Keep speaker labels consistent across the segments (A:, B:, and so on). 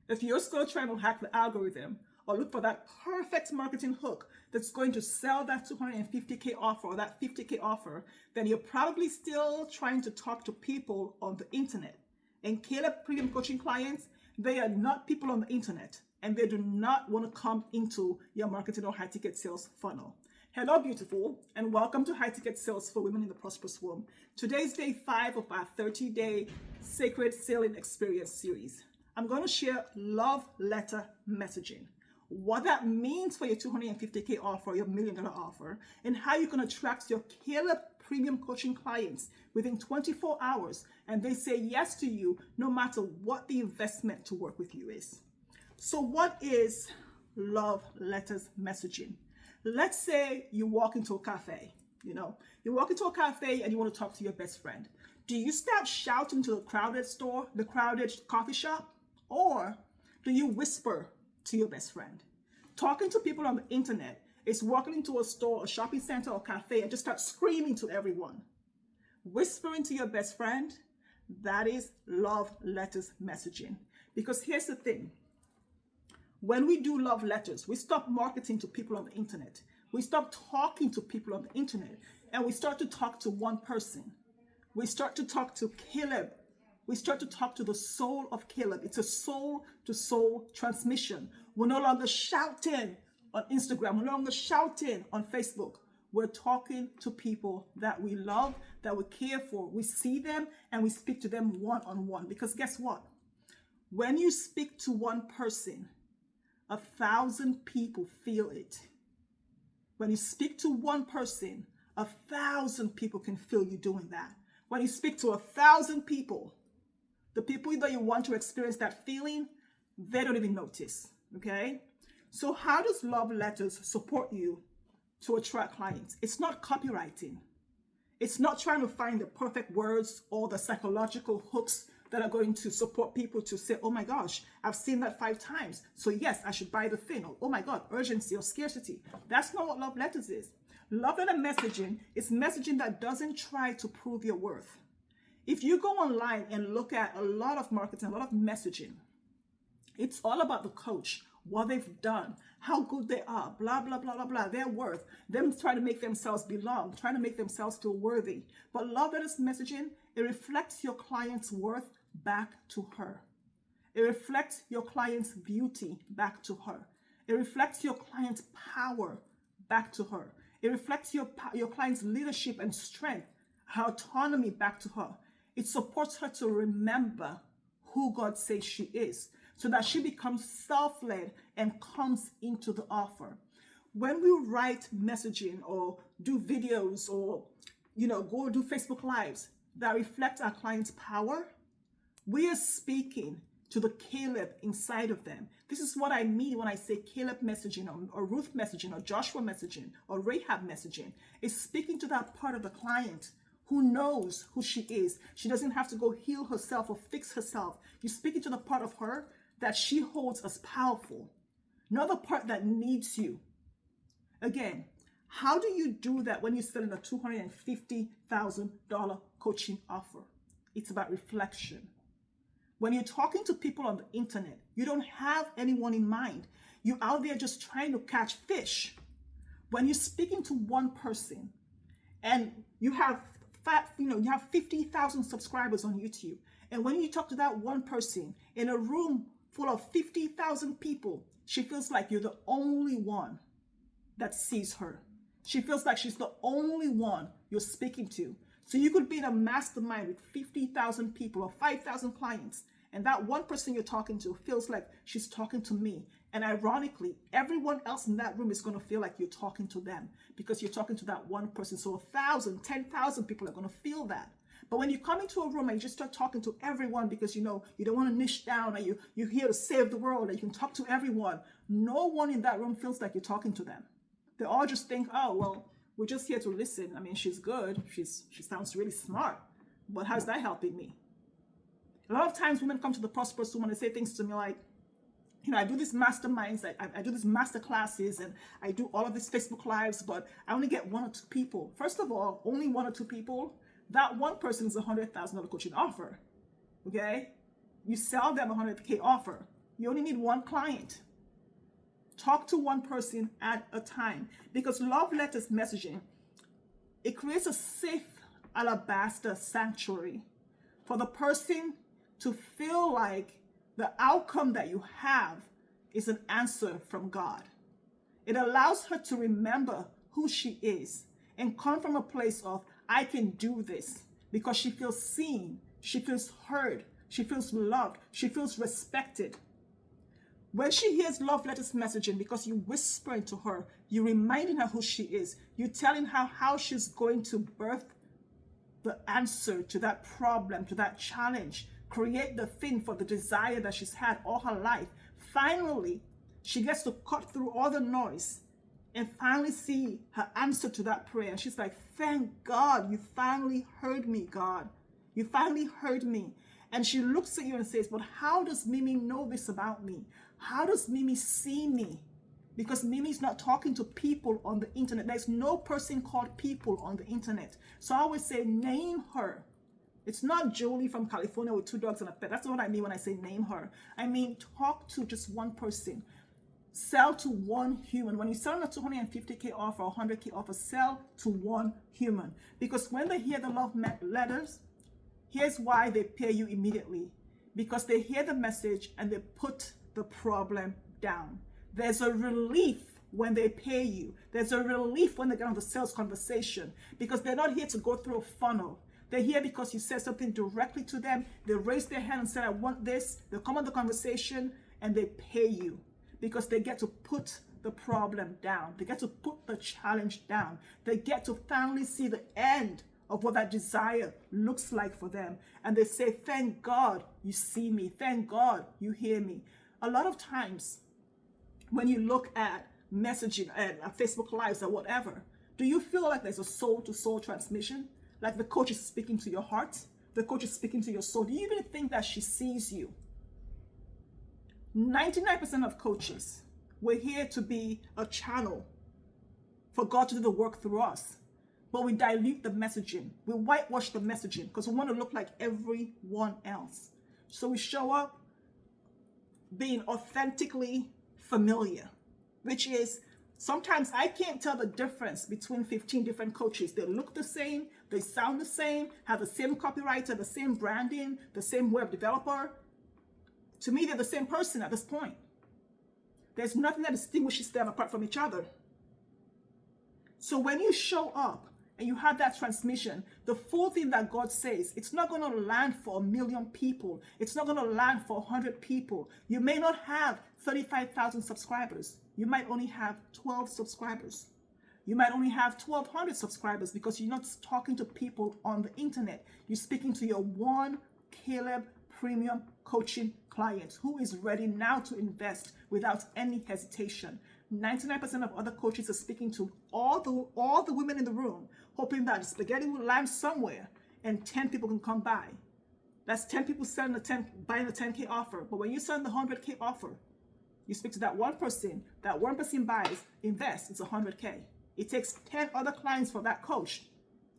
A: If you're still trying to hack the algorithm or look for that perfect marketing hook that's going to sell that 250K offer or that 50K offer, then you're probably still trying to talk to people on the internet. And Caleb Premium Coaching clients, they are not people on the internet, and they do not want to come into your marketing or high ticket sales funnel. Hello, beautiful, and welcome to High Ticket Sales for Women in the Prosperous Womb. Today is day 5 of our 30-day Sacred Selling Experience series. I'm going to share love letter messaging, what that means for your 250K offer, your $1 million offer, and how you can attract your Caleb Premium Coaching clients within 24 hours, and they say yes to you no matter what the investment to work with you is. So what is love letters messaging? Let's say you walk into a cafe, you walk into a cafe and you want to talk to your best friend. Do you start shouting to the crowded store, the crowded coffee shop? Or do you whisper to your best friend? Talking to people on the internet is walking into a store, a shopping center, or cafe and just start screaming to everyone. Whispering to your best friend, that is love letters messaging. Because here's the thing. When we do love letters, we stop marketing to people on the internet. We stop talking to people on the internet, and we start to talk to one person. We start to talk to Caleb. We start to talk to the soul of Caleb. It's a soul-to-soul transmission. We're no longer shouting on Instagram. We're no longer shouting on Facebook. We're talking to people that we love, that we care for. We see them and we speak to them one-on-one. Because guess what? When you speak to one person, 1,000 people feel it. When you speak to one person, 1,000 people can feel you doing that. When you speak to 1,000 people, the people that you want to experience that feeling, they don't even notice, okay? So how does love letters support you to attract clients? It's not copywriting. It's not trying to find the perfect words or the psychological hooks that are going to support people to say, oh my gosh, I've seen that 5 times. So yes, I should buy the thing. Or, oh my God, urgency or scarcity. That's not what love letters is. Love letter messaging is messaging that doesn't try to prove your worth. If you go online and look at a lot of marketing, a lot of messaging, it's all about the coach, what they've done, how good they are, blah, blah, blah, blah, blah, their worth, them trying to make themselves belong, trying to make themselves feel worthy. But love letters messaging, it reflects your client's worth back to her. It reflects your client's beauty back to her. It reflects your client's power back to her. It reflects your client's leadership and strength, her autonomy back to her. It supports her to remember who God says she is, so that she becomes self-led and comes into the offer. When we write messaging or do videos or go do Facebook Lives that reflect our client's power, we are speaking to the Caleb inside of them. This is what I mean when I say Caleb messaging or Ruth messaging or Joshua messaging or Rahab messaging. It's speaking to that part of the client who knows who she is. She doesn't have to go heal herself or fix herself. You're speaking to the part of her that she holds as powerful, not the part that needs you. Again, how do you do that when you're selling a $250,000 coaching offer? It's about reflection. When you're talking to people on the internet, you don't have anyone in mind. You're out there just trying to catch fish. When you're speaking to one person and you have 50,000 subscribers on YouTube, and when you talk to that one person in a room full of 50,000 people, she feels like you're the only one that sees her. She feels like she's the only one you're speaking to. So you could be in a mastermind with 50,000 people or 5,000 clients, and that one person you're talking to feels like she's talking to me. And ironically, everyone else in that room is going to feel like you're talking to them because you're talking to that one person. So 1,000, 10,000 people are going to feel that. But when you come into a room and you just start talking to everyone because you don't want to niche down, and you're here to save the world and you can talk to everyone, no one in that room feels like you're talking to them. They all just think, oh, well, we're just here to listen. I mean, she's good. She sounds really smart. But how's that helping me? A lot of times women come to the Prosperous Woman and say things to me like, I do these masterminds, I do these master classes, and I do all of these Facebook Lives, but I only get 1 or 2 people. First of all, only 1 or 2 people, that one person is a $100,000 coaching offer, okay? You sell them a $100K offer. You only need one client. Talk to one person at a time, because love letters messaging, it creates a safe alabaster sanctuary for the person to feel like the outcome that you have is an answer from God. It allows her to remember who she is and come from a place of, I can do this, because she feels seen, she feels heard, she feels loved, she feels respected. When she hears love letters messaging, because you whisper into her, you're reminding her who she is, you're telling her how she's going to birth the answer to that problem, to that challenge, create the thing for the desire that she's had all her life. Finally, she gets to cut through all the noise and finally see her answer to that prayer. And she's like, thank God, you finally heard me, God. You finally heard me. And she looks at you and says, but how does Mimi know this about me? How does Mimi see me? Because Mimi's not talking to people on the internet. There's no person called people on the internet. So I always say, name her. It's not Jolie from California with 2 dogs and a pet. That's not what I mean when I say name her. I mean, talk to just one person. Sell to one human. When you sell a 250K offer or 100K offer, sell to one human. Because when they hear the love letters, here's why they pay you immediately. Because they hear the message and they put the problem down. There's a relief when they pay you. There's a relief when they get on the sales conversation, because they're not here to go through a funnel. They're here because you said something directly to them. They raise their hand and say, I want this. They come on the conversation and they pay you, because they get to put the problem down. They get to put the challenge down. They get to finally see the end of what that desire looks like for them. And they say, thank God you see me. Thank God you hear me. A lot of times when you look at messaging and Facebook Lives or whatever, do you feel like there's a soul-to-soul transmission? Like the coach is speaking to your heart? The coach is speaking to your soul? Do you even think that she sees you? 99% of coaches, we're here to be a channel for God to do the work through us. But we dilute the messaging. We whitewash the messaging because we want to look like everyone else. So we show up being authentically familiar, which is sometimes I can't tell the difference between 15 different coaches. They look the same, they sound the same, have the same copywriter, the same branding, the same web developer. To me, they're the same person at this point. There's nothing that distinguishes them apart from each other. So when you show up and you have that transmission, the full thing that God says, it's not going to land for 1 million people. It's not going to land for 100 people. You may not have 35,000 subscribers. You might only have 12 subscribers. You might only have 1,200 subscribers because you're not talking to people on the internet. You're speaking to your one Caleb premium coaching client who is ready now to invest without any hesitation. 99% of other coaches are speaking to all the women in the room, hoping that spaghetti will land somewhere and 10 people can come by. That's 10 people buying a 10K offer. But when you send the 100K offer, you speak to that one person buys, invests, it's 100K. It takes 10 other clients for that coach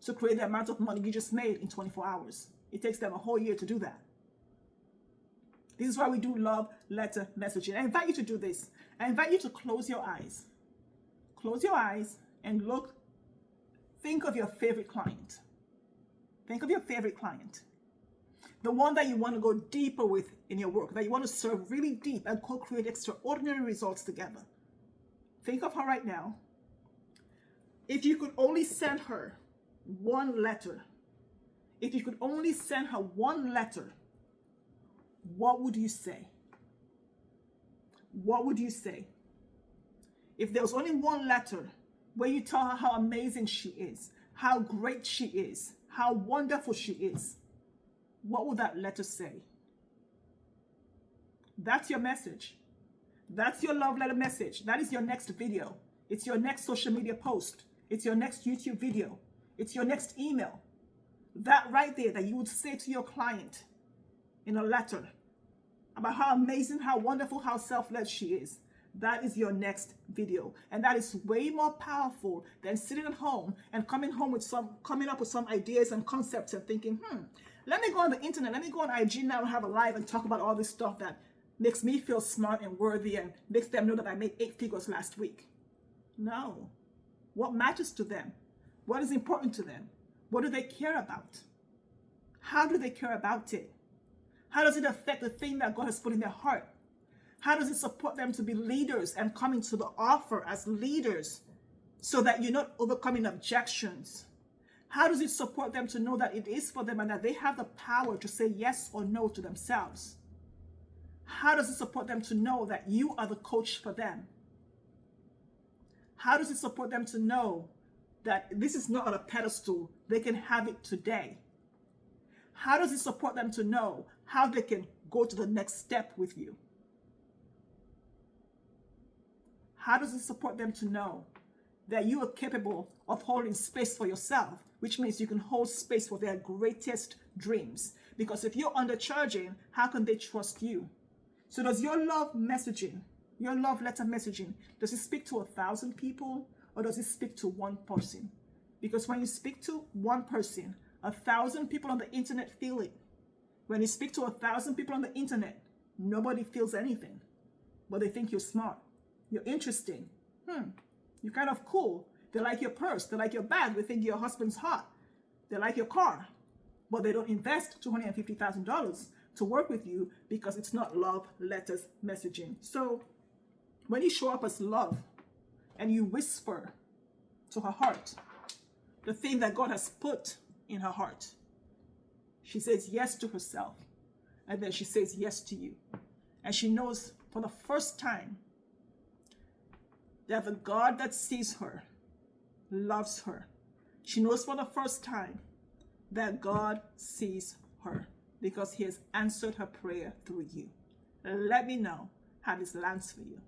A: to create the amount of money you just made in 24 hours. It takes them a whole year to do that. This is why we do love letter messaging. I invite you to do this. I invite you to close your eyes. Close your eyes and look. Think of your favorite client. Think of your favorite client. The one that you want to go deeper with in your work, that you want to serve really deep and co-create extraordinary results together. Think of her right now. If you could only send her one letter, if you could only send her one letter, what would you say? What would you say? If there was only one letter where you tell her how amazing she is, how great she is, how wonderful she is, what would that letter say? That's your message. That's your love letter message. That is your next video. It's your next social media post. It's your next YouTube video. It's your next email. That right there that you would say to your client in a letter about how amazing, how wonderful, how self-led she is. That is your next video. And that is way more powerful than sitting at home and coming up with some ideas and concepts and thinking, let me go on the internet, let me go on IG now and have a live and talk about all this stuff that makes me feel smart and worthy and makes them know that I made 8 figures last week. No. What matters to them? What is important to them? What do they care about? How do they care about it? How does it affect the thing that God has put in their heart? How does it support them to be leaders and come into the offer as leaders so that you're not overcoming objections? How does it support them to know that it is for them and that they have the power to say yes or no to themselves? How does it support them to know that you are the coach for them? How does it support them to know that this is not on a pedestal, they can have it today? How does it support them to know how they can go to the next step with you? How does it support them to know that you are capable of holding space for yourself, which means you can hold space for their greatest dreams? Because if you're undercharging, how can they trust you? So does your love messaging, your love letter messaging, does it speak to 1,000 people or does it speak to one person? Because when you speak to one person, 1,000 people on the internet feel it. When you speak to 1,000 people on the internet, nobody feels anything, but they think you're smart. You're interesting. You're kind of cool. They like your purse. They like your bag. They think your husband's hot. They like your car. But they don't invest $250,000 to work with you because it's not love letters messaging. So when you show up as love and you whisper to her heart the thing that God has put in her heart, she says yes to herself. And then she says yes to you. And she knows for the first time that the God that sees her loves her. She knows for the first time that God sees her because he has answered her prayer through you. Let me know how this lands for you.